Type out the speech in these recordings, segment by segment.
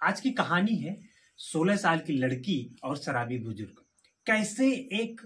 आज की कहानी है 16 साल की लड़की और शराबी बुजुर्ग। कैसे एक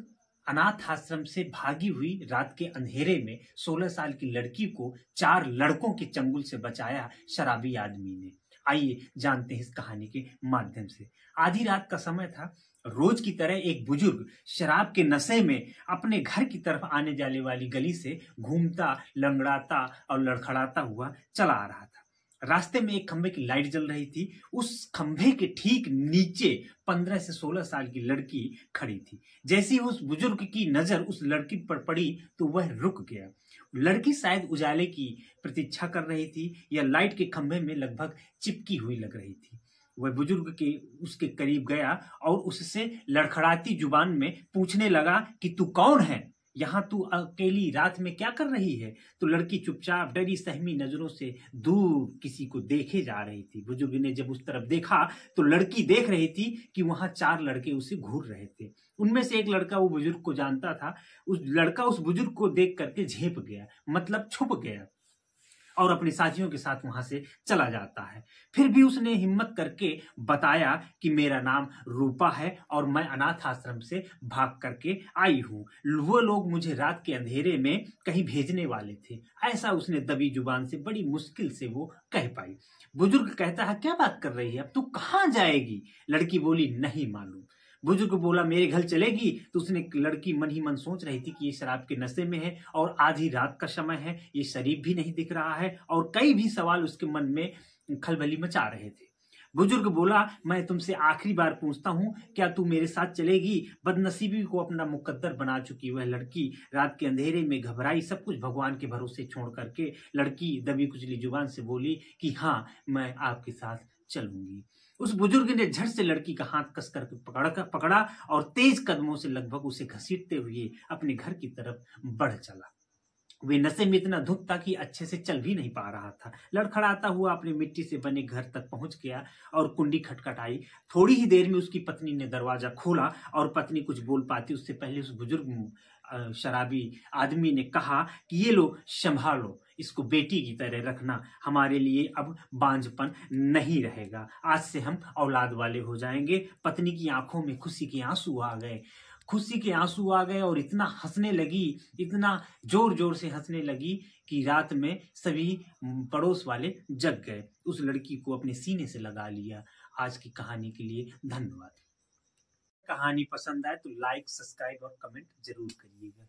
अनाथ आश्रम से भागी हुई रात के अंधेरे में 16 साल की लड़की को 4 लड़कों के चंगुल से बचाया शराबी आदमी ने। आइए जानते हैं इस कहानी के माध्यम से। आधी रात का समय था। रोज की तरह एक बुजुर्ग शराब के नशे में अपने घर की तरफ आने जाने वाली गली से घूमता, लंगड़ाता और लड़खड़ाता हुआ चला आ रहा था। रास्ते में एक खंभे की लाइट जल रही थी। उस खंभे के ठीक नीचे 15 से 16 साल की लड़की खड़ी थी। जैसे ही उस बुजुर्ग की नजर उस लड़की पर पड़ी तो वह रुक गया। लड़की शायद उजाले की प्रतीक्षा कर रही थी या लाइट के खंभे में लगभग चिपकी हुई लग रही थी। वह बुजुर्ग के उसके करीब गया और उससे लड़खड़ाती जुबान में पूछने लगा कि तू कौन है, यहाँ तू अकेली रात में क्या कर रही है। तो लड़की चुपचाप डरी सहमी नजरों से दूर किसी को देखे जा रही थी। बुजुर्ग ने जब उस तरफ देखा तो लड़की देख रही थी कि वहां 4 लड़के उसे घूर रहे थे। उनमें से एक लड़का वो बुजुर्ग को जानता था। उस लड़का उस बुजुर्ग को देख करके झेप गया, मतलब छुप गया और अपने साथियों के साथ वहां से चला जाता है। फिर भी उसने हिम्मत करके बताया कि मेरा नाम रूपा है और मैं अनाथ आश्रम से भाग करके आई हूँ। वो लोग मुझे रात के अंधेरे में कहीं भेजने वाले थे। ऐसा उसने दबी जुबान से बड़ी मुश्किल से वो कह पाई। बुजुर्ग कहता है, क्या बात कर रही है, अब तू कहाँ जाएगी? लड़की बोली, नहीं मालूम। बुजुर्ग बोला, मेरे घर चलेगी? तो उसने लड़की मन ही मन सोच रही थी कि ये शराब के नशे में है और आधी रात का समय है, ये शरीफ भी नहीं दिख रहा है और कई भी सवाल उसके मन में खलबली मचा रहे थे। बुजुर्ग बोला, मैं तुमसे आखिरी बार पूछता हूँ, क्या तू मेरे साथ चलेगी? बदनसीबी को अपना मुकद्दर बना चुकी वह लड़की रात के अंधेरे में घबराई सब कुछ भगवान के भरोसे छोड़ करके लड़की दबी कुचली जुबान से बोली कि हाँ, मैं आपके साथ चलूंगी। उस बुजुर्ग ने झट से लड़की का हाथ कस कर पकड़ा और तेज कदमों से लगभग उसे घसीटते हुए अपने घर की तरफ बढ़ चला। वे नशे में इतना धुत था कि अच्छे से चल भी नहीं पा रहा था। लड़खड़ाता हुआ अपने मिट्टी से बने घर तक पहुंच गया और कुंडी खटखटाई। थोड़ी ही देर में उसकी पत्नी ने दरवाजा खोला और पत्नी कुछ बोल पाती उससे पहले उस बुजुर्ग शराबी आदमी ने कहा कि ये लो, संभालो, इसको बेटी की तरह रखना। हमारे लिए अब बांझपन नहीं रहेगा। आज से हम औलाद वाले हो जाएंगे। पत्नी की आंखों में खुशी के आंसू आ गए। खुशी के आंसू आ गए और इतना हंसने लगी, इतना जोर जोर से हंसने लगी कि रात में सभी पड़ोस वाले जग गए। उस लड़की को अपने सीने से लगा लिया। आज की कहानी के लिए धन्यवाद। कहानी पसंद आए तो लाइक, सब्सक्राइब और कमेंट जरूर करिएगा।